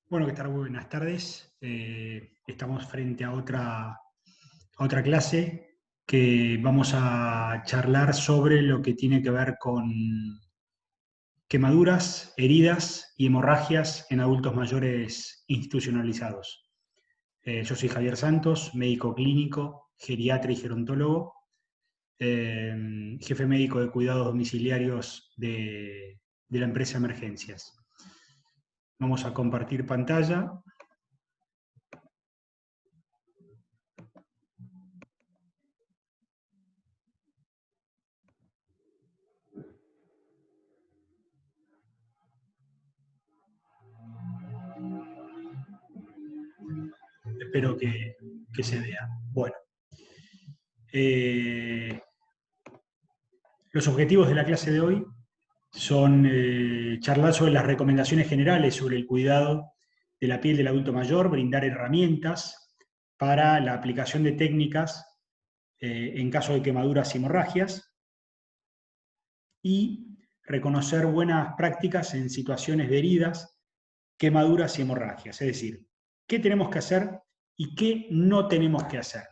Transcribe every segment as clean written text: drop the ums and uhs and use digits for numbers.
Bueno, ¿qué tal? Buenas tardes. Estamos frente a otra clase que vamos a charlar sobre lo que tiene que ver con quemaduras, heridas y hemorragias en adultos mayores institucionalizados. Yo soy Javier Santos, médico clínico, geriatra y gerontólogo, jefe médico de cuidados domiciliarios de la empresa Emergencias. Vamos a compartir pantalla. Espero que se vea. Bueno, los objetivos de la clase de hoy son charlar sobre las recomendaciones generales sobre el cuidado de la piel del adulto mayor, brindar herramientas para la aplicación de técnicas en caso de quemaduras y hemorragias y reconocer buenas prácticas en situaciones de heridas, quemaduras y hemorragias. Es decir, qué tenemos que hacer y qué no tenemos que hacer.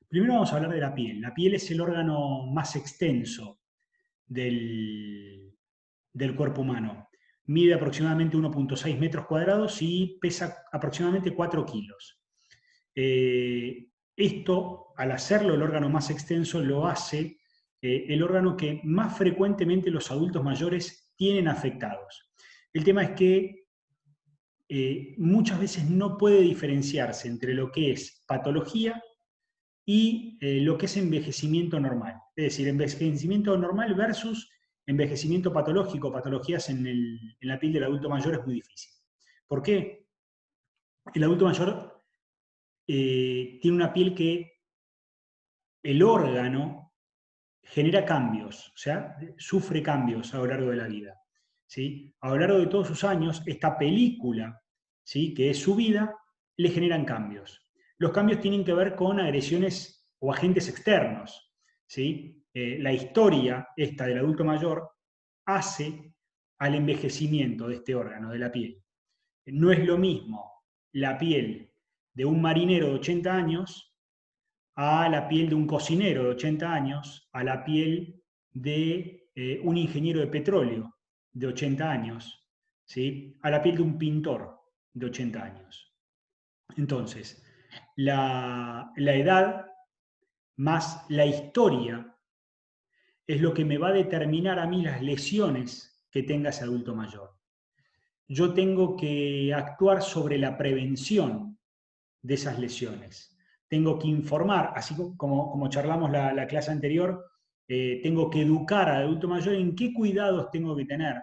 Primero vamos a hablar de la piel. La piel es el órgano más extenso del cuerpo humano. Mide aproximadamente 1,6 metros cuadrados y pesa aproximadamente 4 kilos. Esto, al hacerlo el órgano más extenso, lo hace el órgano que más frecuentemente los adultos mayores tienen afectados. El tema es que muchas veces no puede diferenciarse entre lo que es patología y lo que es envejecimiento normal. Es decir, envejecimiento normal versus envejecimiento patológico, patologías en la piel del adulto mayor es muy difícil. ¿Por qué? El adulto mayor tiene una piel que el órgano genera cambios, o sea, sufre cambios a lo largo de la vida. ¿Sí? A lo largo de todos sus años, esta película, ¿sí?, que es su vida, le generan cambios. Los cambios tienen que ver con agresiones o agentes externos. ¿Sí? La historia esta del adulto mayor hace al envejecimiento de este órgano, de la piel. No es lo mismo la piel de un marinero de 80 años a la piel de un cocinero de 80 años, a la piel de un ingeniero de petróleo de 80 años, ¿sí?, a la piel de un pintor de 80 años. Entonces, la edad más la historia es lo que me va a determinar a mí las lesiones que tenga ese adulto mayor. Yo tengo que actuar sobre la prevención de esas lesiones. Tengo que informar, así como charlamos la clase anterior, tengo que educar al adulto mayor en qué cuidados tengo que tener,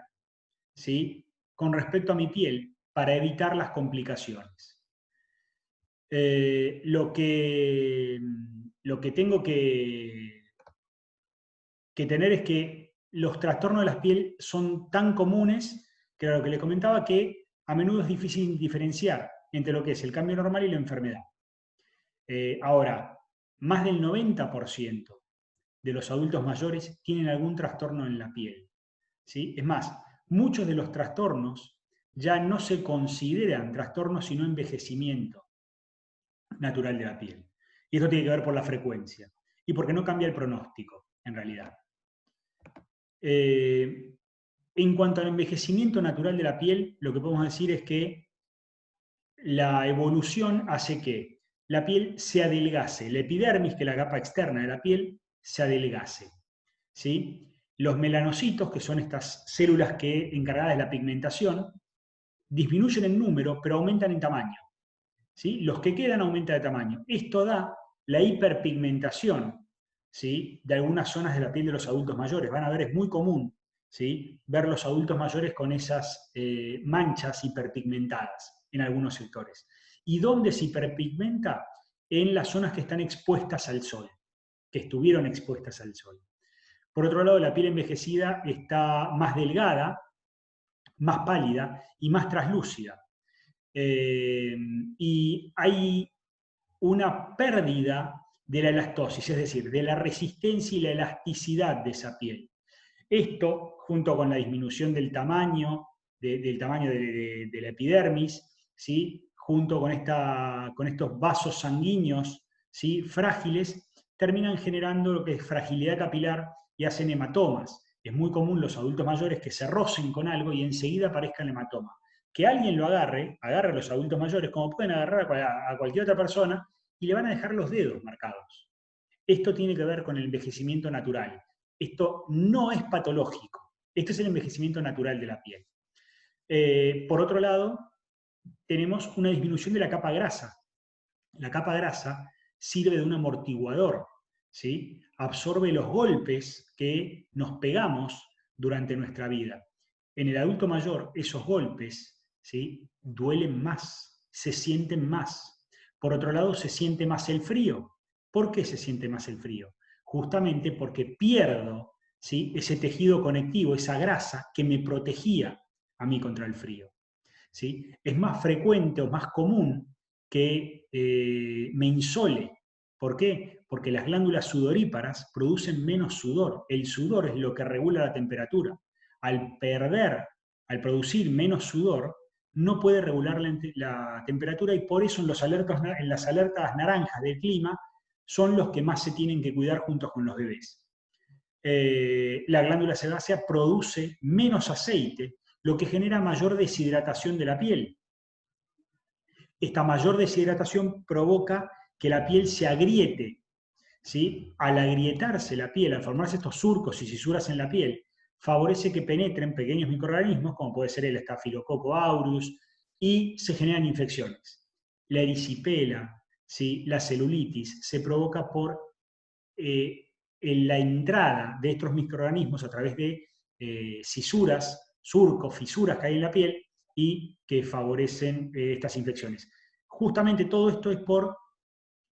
¿sí?, con respecto a mi piel para evitar las complicaciones. Lo que tengo que tener es que los trastornos de la piel son tan comunes, que era lo que les comentaba, que a menudo es difícil diferenciar entre lo que es el cambio normal y la enfermedad. Ahora, más del 90% de los adultos mayores tienen algún trastorno en la piel, ¿sí? Es más, muchos de los trastornos ya no se consideran trastornos, sino envejecimiento natural de la piel. Y esto tiene que ver por la frecuencia y porque no cambia el pronóstico, en realidad. En cuanto al envejecimiento natural de la piel, lo que podemos decir es que la evolución hace que la piel se adelgace, la epidermis, que es la capa externa de la piel, se adelgace. ¿Sí? Los melanocitos, que son estas células encargadas de la pigmentación, disminuyen en número, pero aumentan en tamaño. ¿Sí? Los que quedan aumentan de tamaño. Esto da la hiperpigmentación, ¿sí?, de algunas zonas de la piel de los adultos mayores. Van a ver, es muy común, ¿sí?, ver los adultos mayores con esas manchas hiperpigmentadas en algunos sectores. ¿Y dónde se hiperpigmenta? En las zonas que están expuestas al sol, que estuvieron expuestas al sol. Por otro lado, la piel envejecida está más delgada, más pálida y más traslúcida. Y hay una pérdida de la elastosis, es decir, de la resistencia y la elasticidad de esa piel. Esto, junto con la disminución del tamaño del tamaño de la epidermis, ¿sí? Junto con estos vasos sanguíneos, ¿sí? Frágiles, terminan generando lo que es fragilidad capilar y hacen hematomas. Es muy común los adultos mayores que se rocen con algo y enseguida aparezca el hematoma. Que alguien lo agarre a los adultos mayores, como pueden agarrar a cualquier otra persona, y le van a dejar los dedos marcados. Esto tiene que ver con el envejecimiento natural. Esto no es patológico. Esto es el envejecimiento natural de la piel. Por otro lado, tenemos una disminución de la capa grasa. La capa grasa sirve de un amortiguador, ¿sí? Absorbe los golpes que nos pegamos durante nuestra vida. En el adulto mayor, esos golpes, ¿sí? Duelen más, se sienten más. Por otro lado, se siente más el frío. ¿Por qué se siente más el frío? Justamente porque pierdo, ¿sí? Ese tejido conectivo, esa grasa que me protegía a mí contra el frío, ¿sí? Es más frecuente o más común que me insole. ¿Por qué? Porque las glándulas sudoríparas producen menos sudor. El sudor es lo que regula la temperatura. Al producir menos sudor, no puede regular la temperatura, y por eso en las alertas naranjas del clima son los que más se tienen que cuidar juntos con los bebés. La glándula sebácea produce menos aceite, lo que genera mayor deshidratación de la piel. Esta mayor deshidratación provoca que la piel se agriete, ¿sí? Al agrietarse la piel, al formarse estos surcos y fisuras en la piel, favorece que penetren pequeños microorganismos, como puede ser el Staphylococcus aureus, y se generan infecciones. La erisipela, ¿sí? La celulitis, se provoca por la entrada de estos microorganismos a través de cisuras, surcos, fisuras que hay en la piel, y que favorecen estas infecciones. Justamente todo esto es por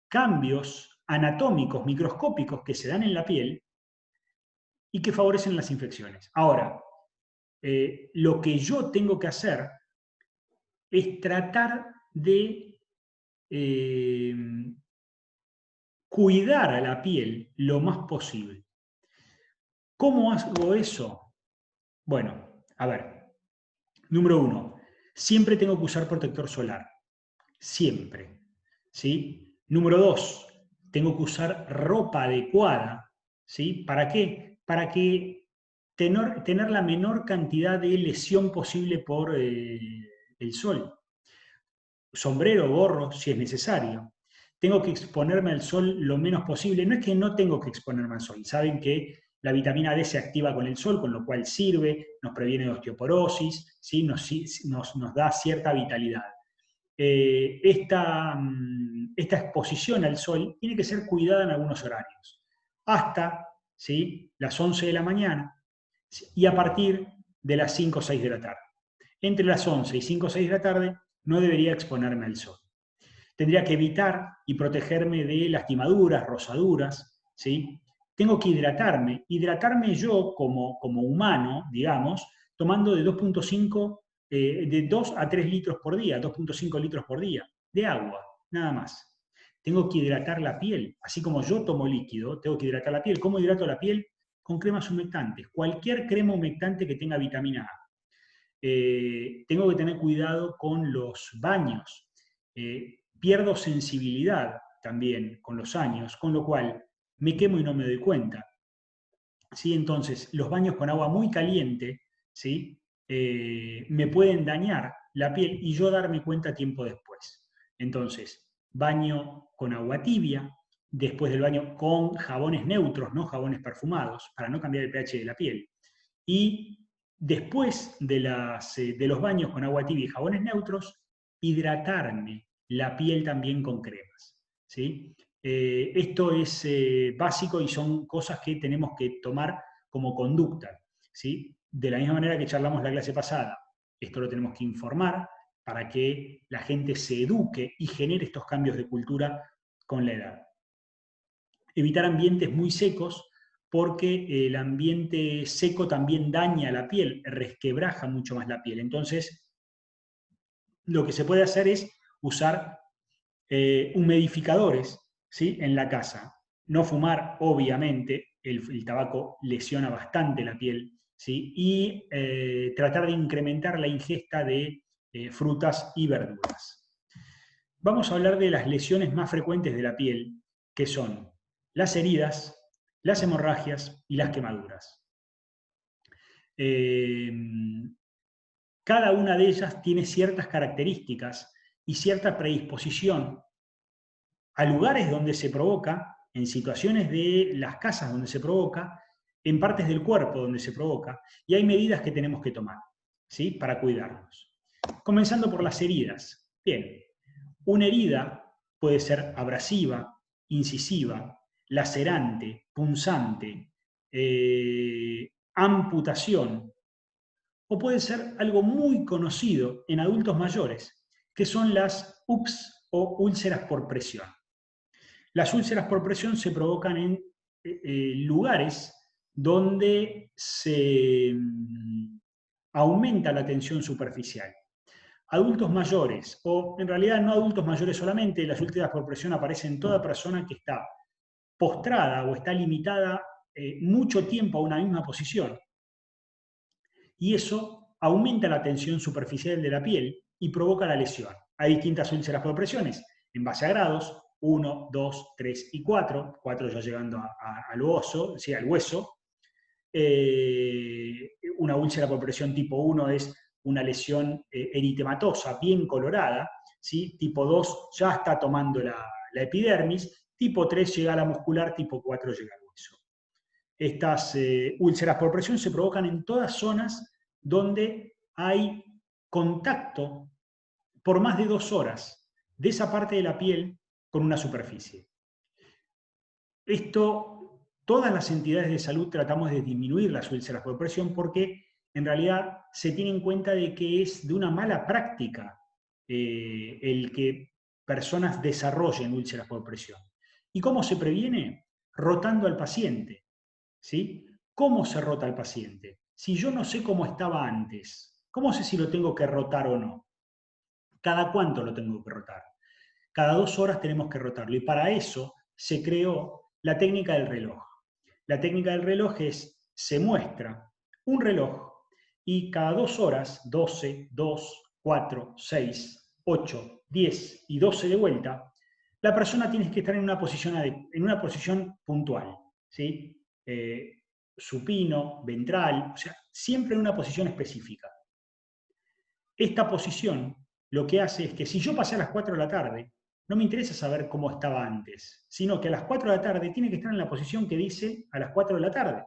cambios anatómicos, microscópicos que se dan en la piel y que favorecen las infecciones. Ahora, lo que yo tengo que hacer es tratar de cuidar a la piel lo más posible. ¿Cómo hago eso? Bueno, a ver, número 1, siempre tengo que usar protector solar, siempre, ¿sí? Número 2, tengo que usar ropa adecuada, ¿sí? ¿Para qué? Para que tener la menor cantidad de lesión posible por el sol. Sombrero, gorro, si es necesario. Tengo que exponerme al sol lo menos posible. No es que no tengo que exponerme al sol. Saben que la vitamina D se activa con el sol, con lo cual sirve, nos previene de osteoporosis, ¿sí? nos da cierta vitalidad. Esta exposición al sol tiene que ser cuidada en algunos horarios. Hasta, ¿sí? Las 11 de la mañana y a partir de las 5 o 6 de la tarde. Entre las 11 y 5 o 6 de la tarde no debería exponerme al sol. Tendría que evitar y protegerme de lastimaduras, rosaduras, ¿sí? Tengo que hidratarme yo como humano, digamos, tomando de 2 a 3 litros por día, 2.5 litros por día de agua, nada más. Tengo que hidratar la piel, así como yo tomo líquido, tengo que hidratar la piel. ¿Cómo hidrato la piel? Con cremas humectantes, cualquier crema humectante que tenga vitamina A. Tengo que tener cuidado con los baños. Pierdo sensibilidad también con los años, con lo cual me quemo y no me doy cuenta. ¿Sí? Entonces, los baños con agua muy caliente, ¿sí? Me pueden dañar la piel y yo darme cuenta tiempo después. Entonces, baño con agua tibia, después del baño con jabones neutros, no jabones perfumados, para no cambiar el pH de la piel. Y después de los baños con agua tibia y jabones neutros, hidratarme la piel también con cremas, ¿sí? Esto es básico y son cosas que tenemos que tomar como conducta, ¿sí? De la misma manera que charlamos la clase pasada, esto lo tenemos que informar para que la gente se eduque y genere estos cambios de cultura con la edad. Evitar ambientes muy secos, porque el ambiente seco también daña la piel, resquebraja mucho más la piel. Entonces, lo que se puede hacer es usar humidificadores, ¿sí? En la casa. No fumar, obviamente, el tabaco lesiona bastante la piel, ¿sí? Y tratar de incrementar la ingesta de frutas y verduras. Vamos a hablar de las lesiones más frecuentes de la piel, que son las heridas, las hemorragias y las quemaduras. Cada una de ellas tiene ciertas características y cierta predisposición a lugares donde se provoca, en situaciones de las casas donde se provoca, en partes del cuerpo donde se provoca, y hay medidas que tenemos que tomar, ¿sí? Para cuidarnos. Comenzando por las heridas. Bien, una herida puede ser abrasiva, incisiva, lacerante, punzante, amputación, o puede ser algo muy conocido en adultos mayores, que son las UPS o úlceras por presión. Las úlceras por presión se provocan en lugares donde se aumenta la tensión superficial. Adultos mayores, o en realidad no adultos mayores solamente, las úlceras por presión aparecen en toda persona que está postrada o está limitada mucho tiempo a una misma posición. Y eso aumenta la tensión superficial de la piel y provoca la lesión. Hay distintas úlceras por presiones, en base a grados, 1, 2, 3 y 4, 4 ya llegando al oso, ¿sí? Al hueso. Una úlcera por presión tipo 1 es una lesión eritematosa, bien colorada, ¿sí? Tipo 2 ya está tomando la epidermis, tipo 3 llega a la muscular, tipo 4 llega al hueso. Estas úlceras por presión se provocan en todas zonas donde hay contacto por más de 2 horas de esa parte de la piel con una superficie. Esto, todas las entidades de salud tratamos de disminuir las úlceras por presión porque en realidad se tiene en cuenta de que es de una mala práctica el que personas desarrollen úlceras por presión. ¿Y cómo se previene? Rotando al paciente, ¿sí? ¿Cómo se rota al paciente? Si yo no sé cómo estaba antes, ¿cómo sé si lo tengo que rotar o no? ¿Cada cuánto lo tengo que rotar? Cada 2 horas tenemos que rotarlo. Y para eso se creó la técnica del reloj. La técnica del reloj es, se muestra un reloj y cada 2 horas, 12, 2, 4, 6, 8, 10 y 12 de vuelta, la persona tiene que estar en una posición puntual, ¿sí? Supino, ventral, o sea, siempre en una posición específica. Esta posición lo que hace es que si yo pasé a las 4 de la tarde, no me interesa saber cómo estaba antes, sino que a las 4 de la tarde tiene que estar en la posición que dice a las 4 de la tarde.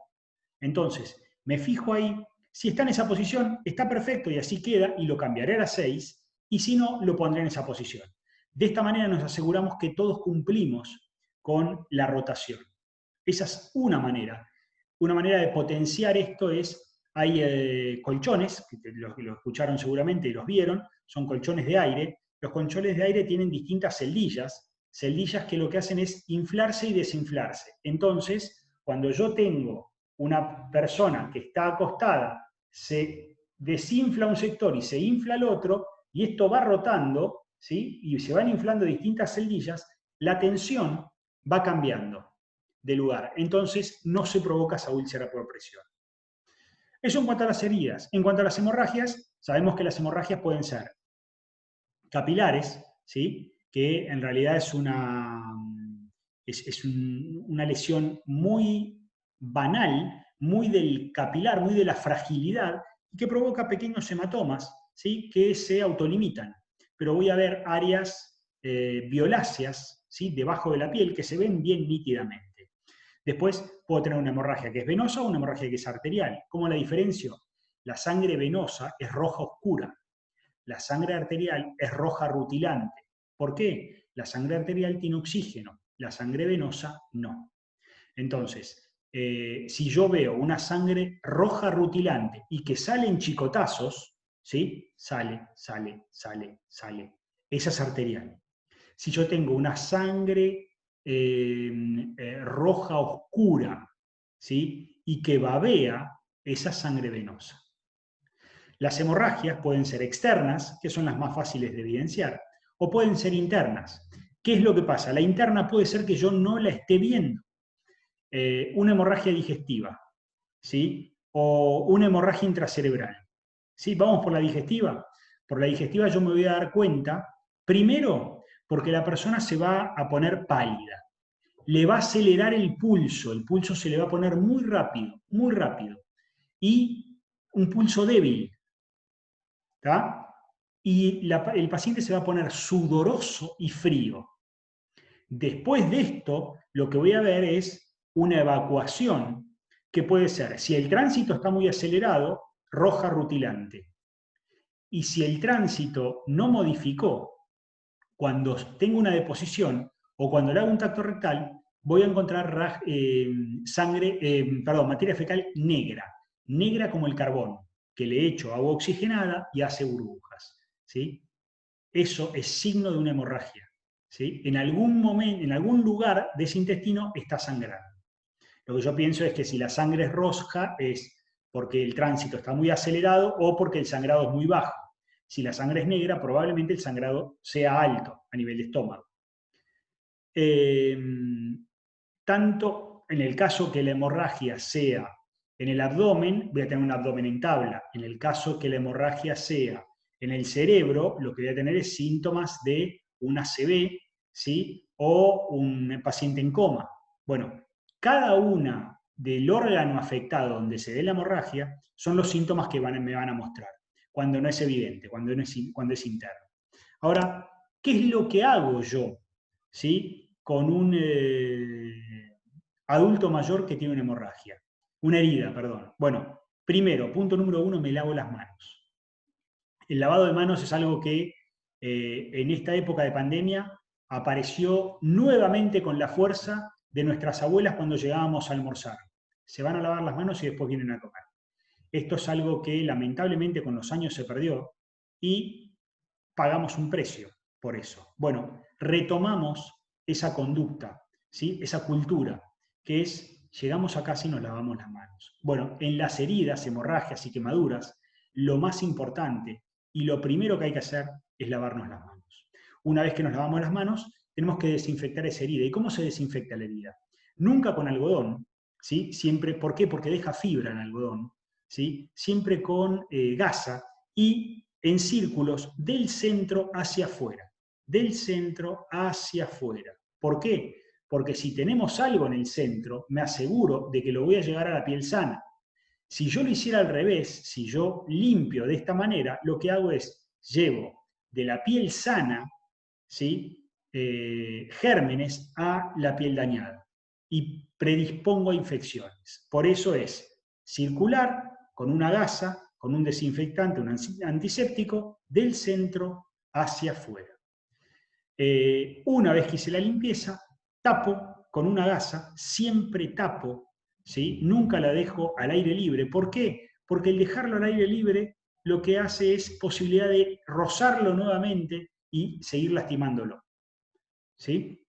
Entonces, me fijo ahí, si está en esa posición, está perfecto y así queda y lo cambiaré a las 6, y si no, lo pondré en esa posición. De esta manera nos aseguramos que todos cumplimos con la rotación. Esa es una manera. Una manera de potenciar esto es, hay colchones, que lo escucharon seguramente y los vieron, son colchones de aire. Los colchones de aire tienen distintas celdillas que lo que hacen es inflarse y desinflarse. Entonces, cuando yo tengo una persona que está acostada, se desinfla un sector y se infla el otro, y esto va rotando, ¿sí? Y se van inflando distintas celdillas, la tensión va cambiando de lugar. Entonces no se provoca esa úlcera por presión. Eso en cuanto a las heridas. En cuanto a las hemorragias, sabemos que las hemorragias pueden ser capilares, ¿sí? Que en realidad es una lesión muy banal, muy del capilar, muy de la fragilidad, y que provoca pequeños hematomas, ¿sí? Que se autolimitan. Pero voy a ver áreas violáceas, ¿sí? Debajo de la piel que se ven bien nítidamente. Después puedo tener una hemorragia que es venosa o una hemorragia que es arterial. ¿Cómo la diferencio? La sangre venosa es roja oscura. La sangre arterial es roja rutilante. ¿Por qué? La sangre arterial tiene oxígeno, la sangre venosa no. Entonces, si yo veo una sangre roja rutilante y que sale en chicotazos, ¿sí? Sale. Esa es arterial. Si yo tengo una sangre roja oscura, ¿sí? Y que babea, esa sangre venosa. Las hemorragias pueden ser externas, que son las más fáciles de evidenciar, o pueden ser internas. ¿Qué es lo que pasa? La interna puede ser que yo no la esté viendo. Una hemorragia digestiva, ¿sí? o una hemorragia intracerebral. ¿Sí? Vamos por la digestiva. Por la digestiva yo me voy a dar cuenta, primero, porque la persona se va a poner pálida. Le va a acelerar el pulso se le va a poner muy rápido, muy rápido. Y un pulso débil. ¿Tá? Y el paciente se va a poner sudoroso y frío. Después de esto, lo que voy a ver es una evacuación que puede ser, si el tránsito está muy acelerado, roja rutilante. Y si el tránsito no modificó, cuando tengo una deposición o cuando le hago un tacto rectal, voy a encontrar materia fecal negra, negra como el carbón, que le echo agua oxigenada y hace burbujas. ¿Sí? Eso es signo de una hemorragia. ¿Sí? En algún momento, en algún lugar de ese intestino está sangrando. Lo que yo pienso es que si la sangre es roja es porque el tránsito está muy acelerado o porque el sangrado es muy bajo. Si la sangre es negra, probablemente el sangrado sea alto a nivel de estómago. Tanto en el caso que la hemorragia sea en el abdomen, voy a tener un abdomen en tabla. En el caso que la hemorragia sea en el cerebro, lo que voy a tener es síntomas de un ACV, ¿sí? O un paciente en coma. Bueno, cada una del órgano afectado donde se dé la hemorragia son los síntomas que me van a mostrar, cuando no es evidente, cuando es interno. Ahora, ¿qué es lo que hago yo, ¿sí? Con un adulto mayor que tiene una hemorragia? Una herida, perdón. Bueno, primero, punto número 1, me lavo las manos. El lavado de manos es algo que en esta época de pandemia apareció nuevamente con la fuerza de nuestras abuelas cuando llegábamos a almorzar. Se van a lavar las manos y después vienen a comer. Esto es algo que lamentablemente con los años se perdió y pagamos un precio por eso. Bueno, retomamos esa conducta, ¿sí? Esa cultura, que es, llegamos a casa y nos lavamos las manos. Bueno, en las heridas, hemorragias y quemaduras, lo más importante y lo primero que hay que hacer es lavarnos las manos. Una vez que nos lavamos las manos, tenemos que desinfectar esa herida. ¿Y cómo se desinfecta la herida? Nunca con algodón, ¿sí? Siempre, ¿por qué? Porque deja fibra en algodón, ¿sí? Siempre con gasa y en círculos del centro hacia afuera. Del centro hacia afuera. ¿Por qué? Porque si tenemos algo en el centro, me aseguro de que lo voy a llegar a la piel sana. Si yo lo hiciera al revés, si yo limpio de esta manera, lo que hago es llevo de la piel sana, ¿sí? Gérmenes a la piel dañada y predispongo a infecciones. Por eso es circular con una gasa, con un desinfectante, un antiséptico, del centro hacia afuera. Una vez que hice la limpieza, tapo con una gasa, siempre tapo, ¿sí? Nunca la dejo al aire libre. ¿Por qué? Porque el dejarlo al aire libre lo que hace es posibilidad de rozarlo nuevamente y seguir lastimándolo. ¿Sí?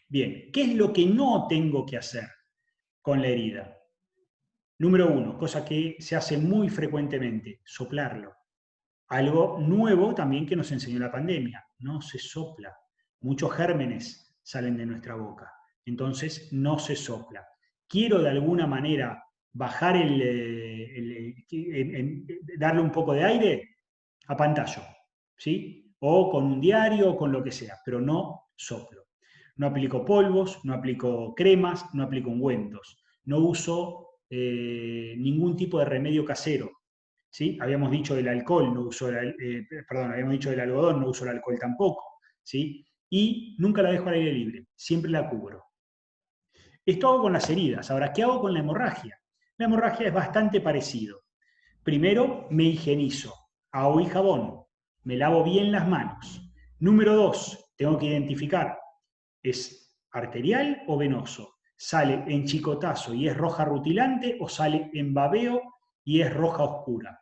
Bien, ¿qué es lo que no tengo que hacer con la herida? Número 1, cosa que se hace muy frecuentemente, soplarlo. Algo nuevo también que nos enseñó la pandemia, no se sopla. Muchos gérmenes salen de nuestra boca, entonces no se sopla. Quiero de alguna manera bajar darle un poco de aire, a pantallo, ¿sí? O con un diario o con lo que sea, pero no soplo. No aplico polvos, no aplico cremas, no aplico ungüentos. No uso ningún tipo de remedio casero. ¿Sí? Habíamos dicho del alcohol, no uso habíamos dicho del algodón, no uso el alcohol tampoco, ¿sí? Y nunca la dejo al aire libre, siempre la cubro. Esto hago con las heridas. Ahora, ¿qué hago con la hemorragia? La hemorragia es bastante parecido. Primero, me higienizo, agua y jabón, me lavo bien las manos. Número 2, tengo que identificar, ¿es arterial o venoso? ¿Sale en chicotazo y es roja rutilante o sale en babeo y es roja oscura?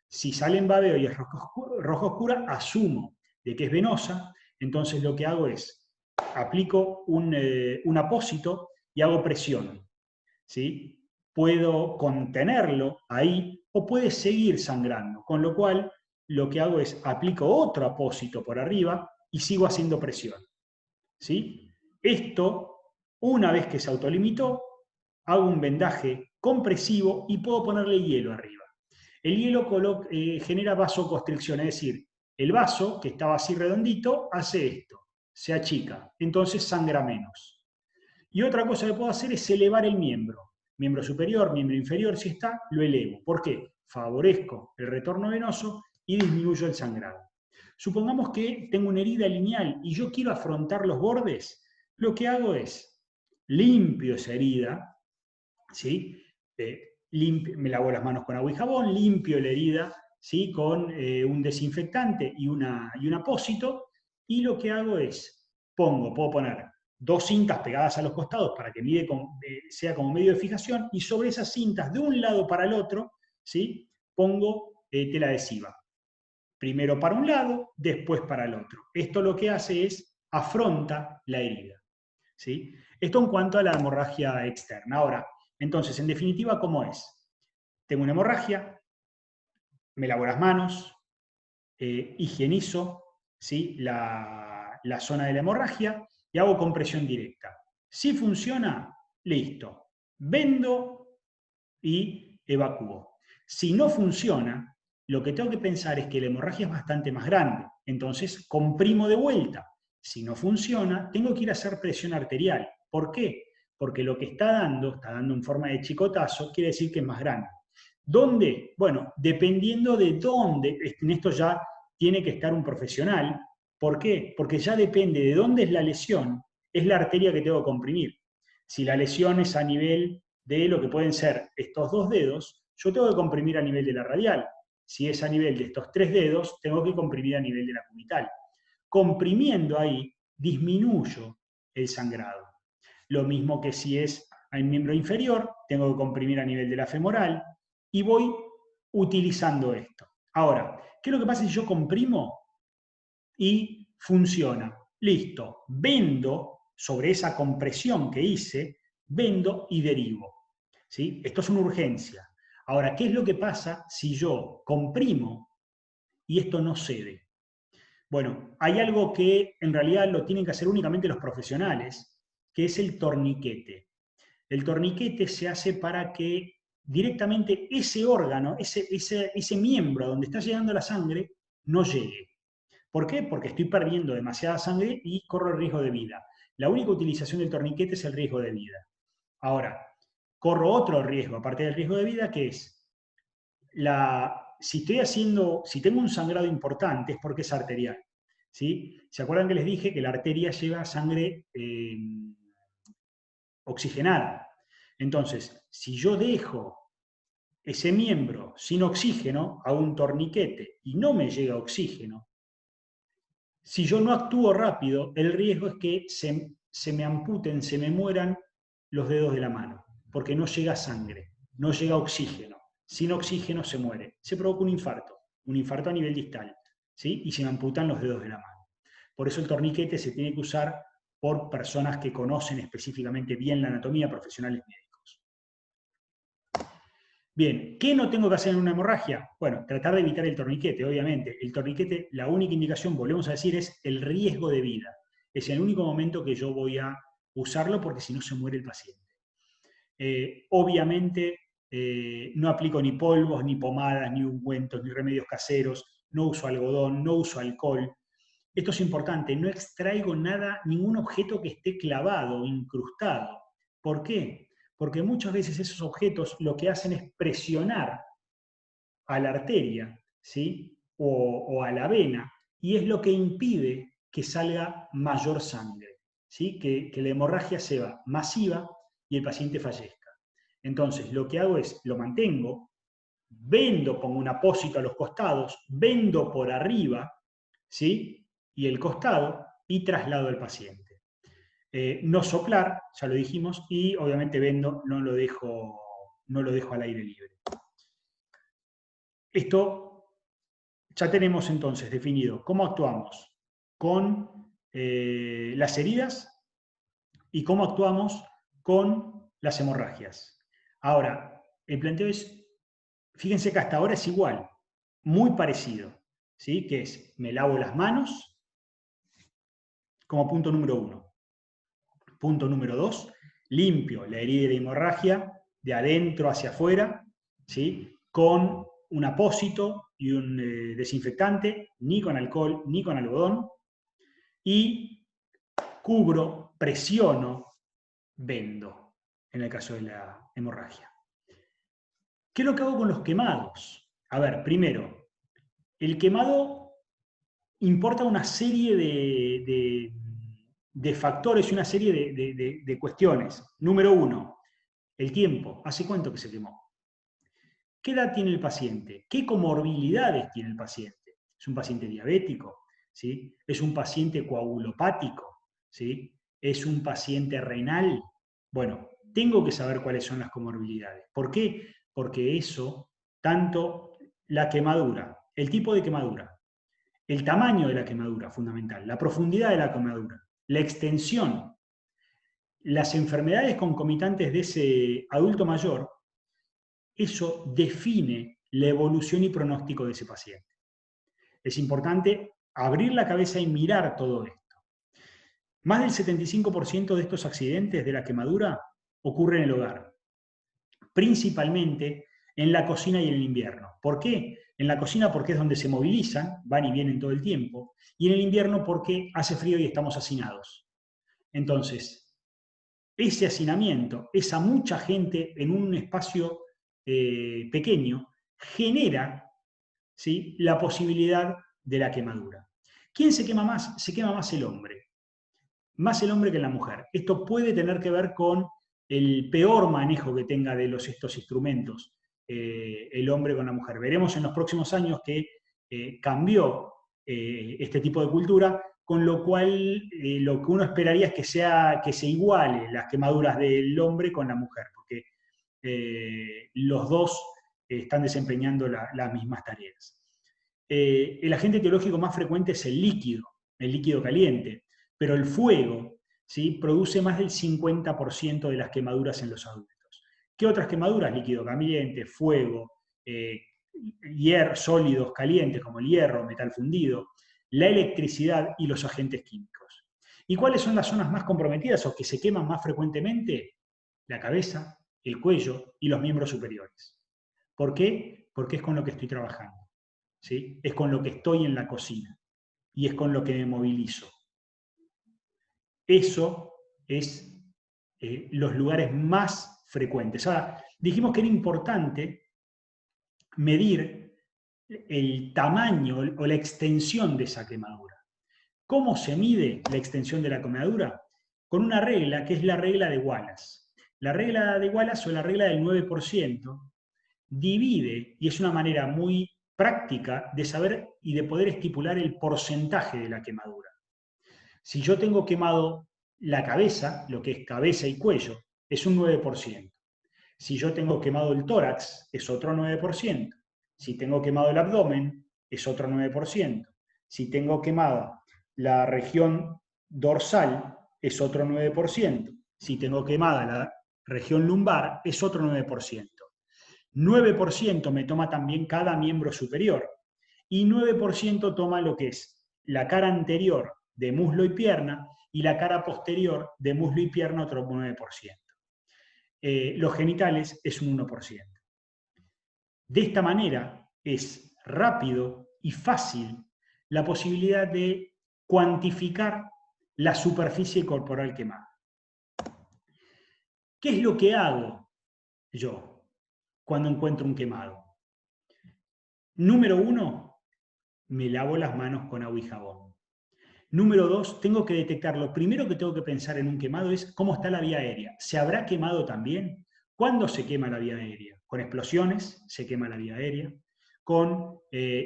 Si sale en babeo y es roja oscura, asumo de que es venosa, entonces lo que hago es, aplico un apósito y hago presión. ¿Sí? Puedo contenerlo ahí o puede seguir sangrando, con lo cual lo que hago es aplico otro apósito por arriba y sigo haciendo presión. ¿Sí? Esto, una vez que se autolimitó, hago un vendaje compresivo y puedo ponerle hielo arriba. El hielo genera vasoconstricción, es decir, el vaso, que estaba así redondito, hace esto, se achica, entonces sangra menos. Y otra cosa que puedo hacer es elevar el miembro. Miembro superior, miembro inferior, si está, lo elevo. ¿Por qué? Favorezco el retorno venoso y disminuyo el sangrado. Supongamos que tengo una herida lineal y yo quiero afrontar los bordes, lo que hago es limpio esa herida, ¿sí? Me lavo las manos con agua y jabón, limpio la herida, ¿sí? Con un desinfectante y un apósito, y lo que hago es, puedo poner 2 cintas pegadas a los costados para que sea como medio de fijación, y sobre esas cintas, de un lado para el otro, ¿sí? Pongo tela adhesiva. Primero para un lado, después para el otro. Esto lo que hace es afronta la herida, ¿sí? Esto en cuanto a la hemorragia externa. Ahora, entonces, en definitiva, ¿cómo es? Tengo una hemorragia, me lavo las manos, higienizo, ¿sí? la zona de la hemorragia y hago compresión directa. Si funciona, listo. Vendo y evacúo. Si no funciona, lo que tengo que pensar es que la hemorragia es bastante más grande. Entonces, comprimo de vuelta. Si no funciona, tengo que ir a hacer presión arterial. ¿Por qué? Porque lo que está dando en forma de chicotazo, quiere decir que es más grande. ¿Dónde? Bueno, dependiendo de dónde, en esto ya tiene que estar un profesional. ¿Por qué? Porque ya depende de dónde es la lesión, es la arteria que tengo que comprimir. Si la lesión es a nivel de lo que pueden ser estos 2 dedos, yo tengo que comprimir a nivel de la radial. Si es a nivel de estos 3 dedos, tengo que comprimir a nivel de la cubital. Comprimiendo ahí, disminuyo el sangrado. Lo mismo que si es al miembro inferior, tengo que comprimir a nivel de la femoral, y voy utilizando esto. Ahora, ¿qué es lo que pasa si yo comprimo y funciona? Listo, vendo sobre esa compresión que hice, vendo y derivo. ¿Sí? Esto es una urgencia. Ahora, ¿qué es lo que pasa si yo comprimo y esto no cede? Bueno, hay algo que en realidad lo tienen que hacer únicamente los profesionales, que es el torniquete. El torniquete se hace para que directamente ese órgano, ese miembro donde está llegando la sangre, no llegue. ¿Por qué? Porque estoy perdiendo demasiada sangre y corro el riesgo de vida. La única utilización del torniquete es el riesgo de vida. Ahora, corro otro riesgo, aparte del riesgo de vida, que es, si tengo un sangrado importante es porque es arterial. ¿Sí? ¿Se acuerdan que les dije que la arteria lleva sangre oxigenada? Entonces, si yo dejo ese miembro sin oxígeno a un torniquete y no me llega oxígeno, si yo no actúo rápido, el riesgo es que se me amputen, se me mueran los dedos de la mano, porque no llega sangre, no llega oxígeno. Sin oxígeno se muere. Se provoca un infarto a nivel distal, ¿sí? Y se me amputan los dedos de la mano. Por eso el torniquete se tiene que usar por personas que conocen específicamente bien la anatomía, profesionales médicos. Bien, ¿qué no tengo que hacer en una hemorragia? Bueno, tratar de evitar el torniquete, obviamente. El torniquete, la única indicación, volvemos a decir, es el riesgo de vida. Es el único momento que yo voy a usarlo porque si no se muere el paciente. Obviamente no aplico ni polvos, ni pomadas, ni ungüentos, ni remedios caseros, no uso algodón, no uso alcohol. Esto es importante, no extraigo nada, ningún objeto que esté clavado, incrustado. ¿Por qué? Porque muchas veces esos objetos lo que hacen es presionar a la arteria, ¿sí? o a la vena, y es lo que impide que salga mayor sangre, ¿sí? que la hemorragia sea masiva y el paciente fallezca. Entonces, lo que hago es, lo mantengo, vendo, pongo un apósito a los costados, vendo por arriba, ¿sí? y el costado, y traslado al paciente. No soplar, ya lo dijimos, y obviamente vendo, no lo dejo al aire libre. Esto ya tenemos entonces definido cómo actuamos con las heridas y cómo actuamos con las hemorragias. Ahora, el planteo es, fíjense que hasta ahora es igual, muy parecido, ¿sí? Que es, me lavo las manos como punto número 1. Punto número 2, limpio la herida y la hemorragia de adentro hacia afuera, ¿sí? Con un apósito y un desinfectante, ni con alcohol ni con algodón, y cubro, presiono, vendo, en el caso de la hemorragia. ¿Qué es lo que hago con los quemados? A ver, primero, el quemado importa una serie de factores y una serie de cuestiones. Número uno, el tiempo. ¿Hace cuánto que se quemó? ¿Qué edad tiene el paciente? ¿Qué comorbilidades tiene el paciente? ¿Es un paciente diabético? ¿Sí? ¿Es un paciente coagulopático? ¿Sí? ¿Es un paciente renal? Bueno, tengo que saber cuáles son las comorbilidades. ¿Por qué? Porque eso, tanto la quemadura, el tipo de quemadura, el tamaño de la quemadura, fundamental, la profundidad de la quemadura, la extensión, las enfermedades concomitantes de ese adulto mayor, eso define la evolución y pronóstico de ese paciente. Es importante abrir la cabeza y mirar todo esto. Más del 75% de estos accidentes de la quemadura ocurre en el hogar, principalmente en la cocina y en el invierno. ¿Por qué? En la cocina porque es donde se movilizan, van y vienen todo el tiempo, y en el invierno porque hace frío y estamos hacinados. Entonces, ese hacinamiento, esa mucha gente en un espacio pequeño, genera, ¿sí?, la posibilidad de la quemadura. ¿Quién se quema más? Se quema más el hombre. Más el hombre que la mujer. Esto puede tener que ver con el peor manejo que tenga de estos instrumentos el hombre con la mujer. Veremos en los próximos años que cambió este tipo de cultura, con lo cual lo que uno esperaría es que se iguale las quemaduras del hombre con la mujer, porque los dos están desempeñando las mismas tareas. El agente etiológico más frecuente es el líquido caliente, pero el fuego, ¿sí?, produce más del 50% de las quemaduras en los adultos. ¿Qué otras quemaduras? Líquido caliente, fuego, sólidos calientes como el hierro, metal fundido, la electricidad y los agentes químicos. ¿Y cuáles son las zonas más comprometidas o que se queman más frecuentemente? La cabeza, el cuello y los miembros superiores. ¿Por qué? Porque es con lo que estoy trabajando, ¿sí? Es con lo que estoy en la cocina y es con lo que me movilizo. Eso es los lugares más frecuentes. Ahora, dijimos que era importante medir el tamaño o la extensión de esa quemadura. ¿Cómo se mide la extensión de la quemadura? Con una regla que es la regla de Wallace. La regla de Wallace o la regla del 9% divide, y es una manera muy práctica de saber y de poder estipular el porcentaje de la quemadura. Si yo tengo quemado la cabeza, lo que es cabeza y cuello, es un 9%. Si yo tengo quemado el tórax, es otro 9%. Si tengo quemado el abdomen, es otro 9%. Si tengo quemada la región dorsal, es otro 9%. Si tengo quemada la región lumbar, es otro 9%. 9% me toma también cada miembro superior. Y 9% toma lo que es la cara anterior de muslo y pierna y la cara posterior de muslo y pierna, otro 9%. Los genitales es un 1%. De esta manera es rápido y fácil la posibilidad de cuantificar la superficie corporal quemada. ¿Qué es lo que hago yo cuando encuentro un quemado? Número 1, me lavo las manos con agua y jabón. Número 2, tengo que detectar, lo primero que tengo que pensar en un quemado es cómo está la vía aérea. ¿Se habrá quemado también? ¿Cuándo se quema la vía aérea? Con explosiones se quema la vía aérea, con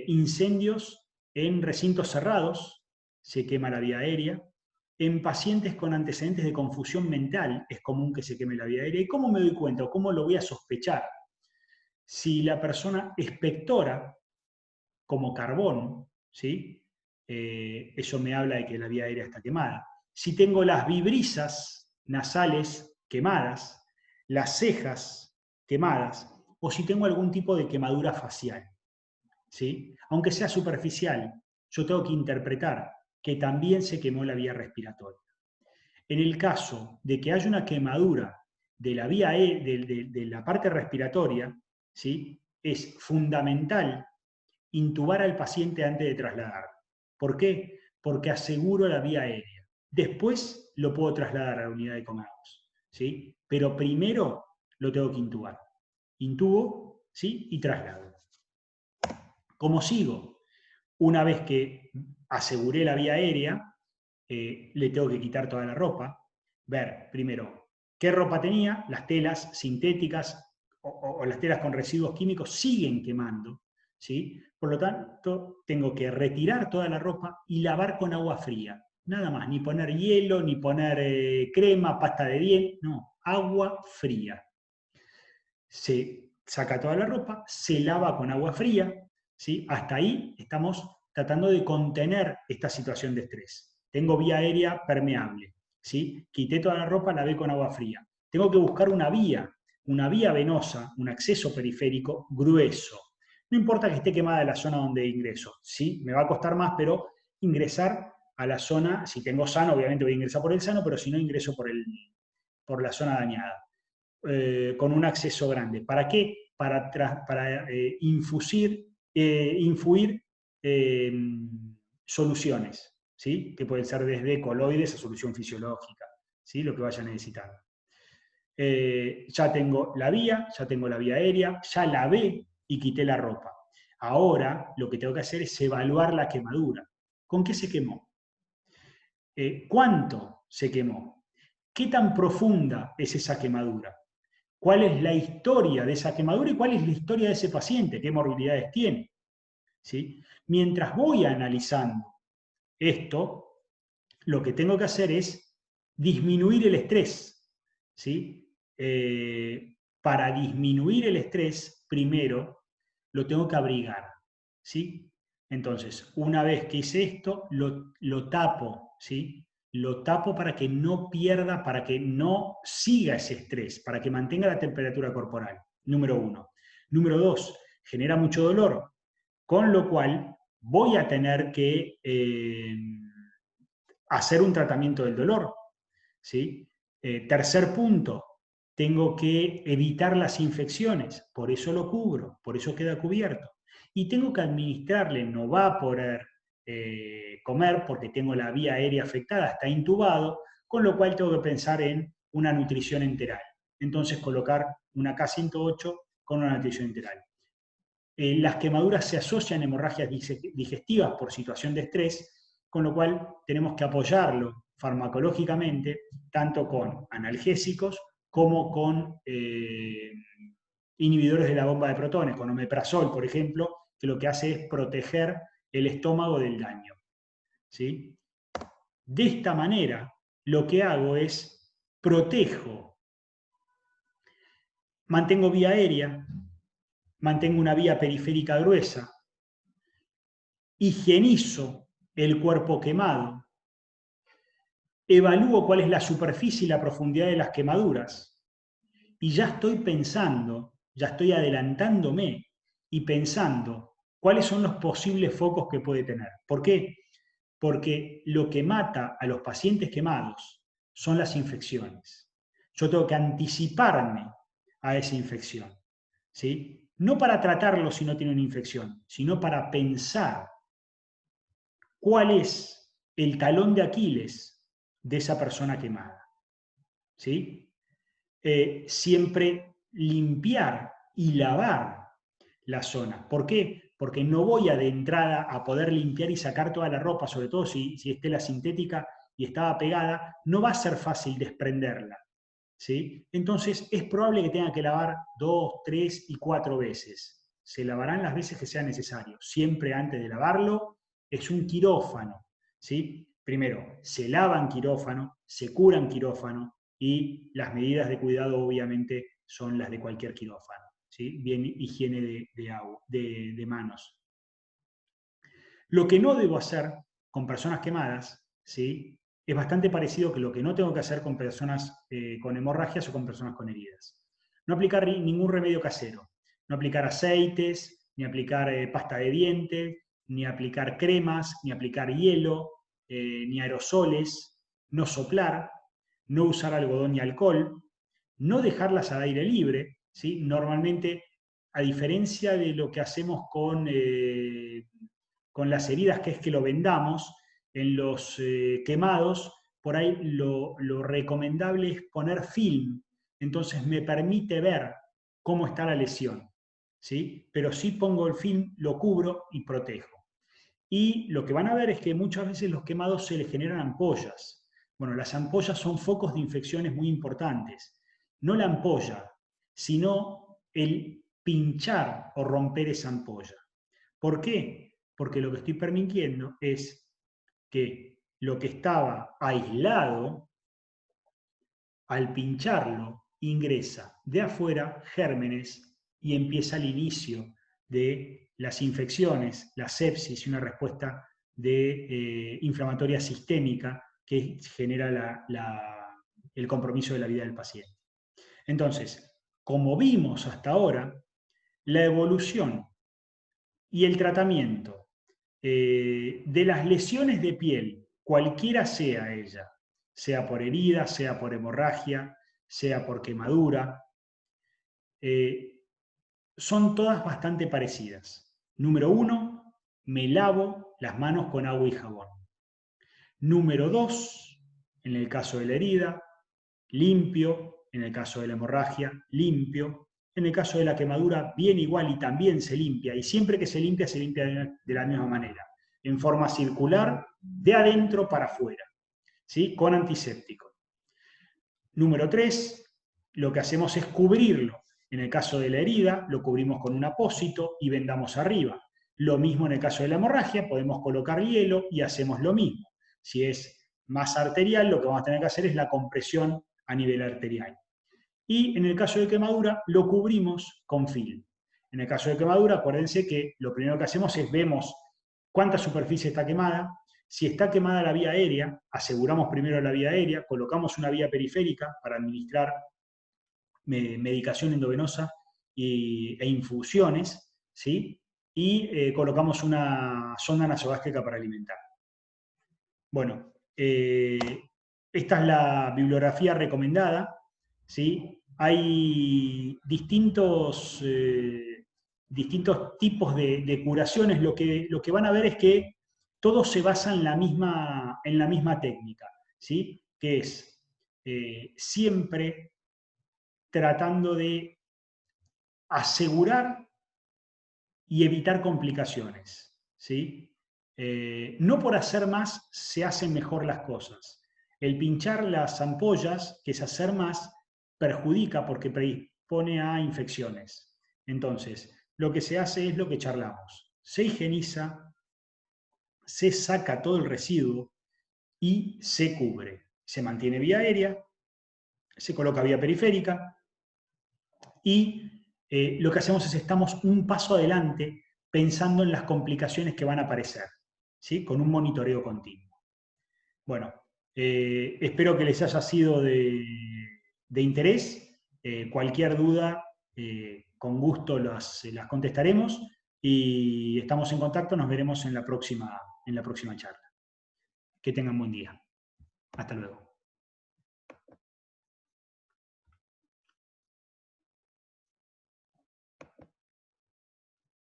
incendios en recintos cerrados se quema la vía aérea, en pacientes con antecedentes de confusión mental es común que se queme la vía aérea. ¿Y cómo me doy cuenta o cómo lo voy a sospechar? Si la persona expectora como carbón, ¿sí?, eso me habla de que la vía aérea está quemada. Si tengo las vibrisas nasales quemadas, las cejas quemadas, o si tengo algún tipo de quemadura facial, ¿sí?, aunque sea superficial, yo tengo que interpretar que también se quemó la vía respiratoria. En el caso de que haya una quemadura de la vía de la parte respiratoria, ¿sí? Es fundamental intubar al paciente antes de trasladar. ¿Por qué? Porque aseguro la vía aérea. Después lo puedo trasladar a la unidad de comados, ¿sí? Pero primero lo tengo que intubar. Intubo, ¿sí? Y traslado. ¿Cómo sigo? Una vez que aseguré la vía aérea, le tengo que quitar toda la ropa, ver primero qué ropa tenía, las telas sintéticas o las telas con residuos químicos siguen quemando, ¿sí? Por lo tanto, tengo que retirar toda la ropa y lavar con agua fría. Nada más, ni poner hielo, ni poner crema, pasta de dientes, no, agua fría. Se saca toda la ropa, se lava con agua fría, ¿sí? Hasta ahí estamos tratando de contener esta situación de estrés. Tengo vía aérea permeable, ¿sí? Quité toda la ropa, lavé con agua fría. Tengo que buscar una vía venosa, un acceso periférico grueso. No importa que esté quemada la zona donde ingreso, ¿sí? Me va a costar más, pero ingresar a la zona, si tengo sano, obviamente voy a ingresar por el sano, pero si no, ingreso por la zona dañada. Con un acceso grande. ¿Para qué? Para infuir soluciones, ¿sí? Que pueden ser desde coloides a solución fisiológica, ¿sí? Lo que vaya necesitando. Ya tengo la vía aérea, ya lavé y quité la ropa. Ahora lo que tengo que hacer es evaluar la quemadura. ¿Con qué se quemó? ¿Cuánto se quemó? ¿Qué tan profunda es esa quemadura? ¿Cuál es la historia de esa quemadura y cuál es la historia de ese paciente? ¿Qué morbilidades tiene? ¿Sí? Mientras voy analizando esto, lo que tengo que hacer es disminuir el estrés, ¿sí? Para disminuir el estrés, primero lo tengo que abrigar, ¿sí? Entonces, una vez que hice esto, lo tapo, ¿sí? Lo tapo para que no pierda, para que no siga ese estrés, para que mantenga la temperatura corporal, número 1. Número 2, genera mucho dolor, con lo cual voy a tener que hacer un tratamiento del dolor, ¿sí? Tercer punto, tengo que evitar las infecciones, por eso lo cubro, por eso queda cubierto. Y tengo que administrarle, no va a poder comer porque tengo la vía aérea afectada, está intubado, con lo cual tengo que pensar en una nutrición enteral. Entonces colocar una K108 con una nutrición enteral. Las quemaduras se asocian a hemorragias digestivas por situación de estrés, con lo cual tenemos que apoyarlo farmacológicamente, tanto con analgésicos como con inhibidores de la bomba de protones, con omeprazol, por ejemplo, que lo que hace es proteger el estómago del daño, ¿sí? De esta manera, lo que hago es protejo, mantengo vía aérea, mantengo una vía periférica gruesa, higienizo el cuerpo quemado, evalúo cuál es la superficie y la profundidad de las quemaduras y ya estoy pensando, ya estoy adelantándome y pensando cuáles son los posibles focos que puede tener. ¿Por qué? Porque lo que mata a los pacientes quemados son las infecciones. Yo tengo que anticiparme a esa infección, ¿sí? No para tratarlo si no tiene una infección, sino para pensar cuál es el talón de Aquiles de esa persona quemada, ¿sí? Siempre limpiar y lavar la zona. ¿Por qué? Porque no voy de entrada a poder limpiar y sacar toda la ropa, sobre todo si es tela sintética y estaba pegada, no va a ser fácil desprenderla, ¿sí? Entonces es probable que tenga que lavar 2, 3 y 4 veces. Se lavarán las veces que sea necesario. Siempre antes de lavarlo es un quirófano, ¿sí? Primero, se lava en quirófano, se cura en quirófano y las medidas de cuidado obviamente son las de cualquier quirófano, ¿sí? Bien higiene de manos. Lo que no debo hacer con personas quemadas, ¿sí? Es bastante parecido que lo que no tengo que hacer con personas con hemorragias o con personas con heridas. No aplicar ningún remedio casero, no aplicar aceites, ni aplicar pasta de dientes, ni aplicar cremas, ni aplicar hielo, ni aerosoles, no soplar, no usar algodón y alcohol, no dejarlas al aire libre, ¿sí? Normalmente, a diferencia de lo que hacemos con las heridas, que es que lo vendamos, en los quemados, por ahí lo recomendable es poner film, entonces me permite ver cómo está la lesión, ¿sí? Pero sí pongo el film, lo cubro y protejo. Y lo que van a ver es que muchas veces los quemados se les generan ampollas. Bueno, las ampollas son focos de infecciones muy importantes. No la ampolla, sino el pinchar o romper esa ampolla. ¿Por qué? Porque lo que estoy permitiendo es que lo que estaba aislado, al pincharlo, ingresa de afuera gérmenes y empieza el inicio de las infecciones, la sepsis y una respuesta inflamatoria sistémica que genera el compromiso de la vida del paciente. Entonces, como vimos hasta ahora, la evolución y el tratamiento de las lesiones de piel, cualquiera sea ella, sea por herida, sea por hemorragia, sea por quemadura, son todas bastante parecidas. Número 1, me lavo las manos con agua y jabón. Número 2, en el caso de la herida, limpio. En el caso de la hemorragia, limpio. En el caso de la quemadura, bien igual y también se limpia. Y siempre que se limpia de la misma manera, en forma circular, de adentro para afuera, ¿sí? Con antiséptico. Número 3, lo que hacemos es cubrirlo. En el caso de la herida, lo cubrimos con un apósito y vendamos arriba. Lo mismo en el caso de la hemorragia, podemos colocar hielo y hacemos lo mismo. Si es más arterial, lo que vamos a tener que hacer es la compresión a nivel arterial. Y en el caso de quemadura, lo cubrimos con film. En el caso de quemadura, acuérdense que lo primero que hacemos es vemos cuánta superficie está quemada. Si está quemada la vía aérea, aseguramos primero la vía aérea, colocamos una vía periférica para administrar medicación endovenosa e infusiones, ¿sí? Y colocamos una sonda nasogástrica para alimentar. Bueno, esta es la bibliografía recomendada, ¿sí? Hay distintos tipos de curaciones. Lo que van a ver es que todo se basa en la misma técnica, ¿sí? Que es siempre tratando de asegurar y evitar complicaciones, ¿sí? No por hacer más se hacen mejor las cosas. El pinchar las ampollas, que es hacer más, perjudica porque predispone a infecciones. Entonces, lo que se hace es lo que charlamos. Se higieniza, se saca todo el residuo y se cubre. Se mantiene vía aérea, se coloca vía periférica y lo que hacemos es estamos un paso adelante pensando en las complicaciones que van a aparecer, ¿sí? Con un monitoreo continuo. Bueno, espero que les haya sido de interés. Cualquier duda, con gusto las contestaremos y estamos en contacto. Nos veremos en la próxima charla. Que tengan buen día. Hasta luego.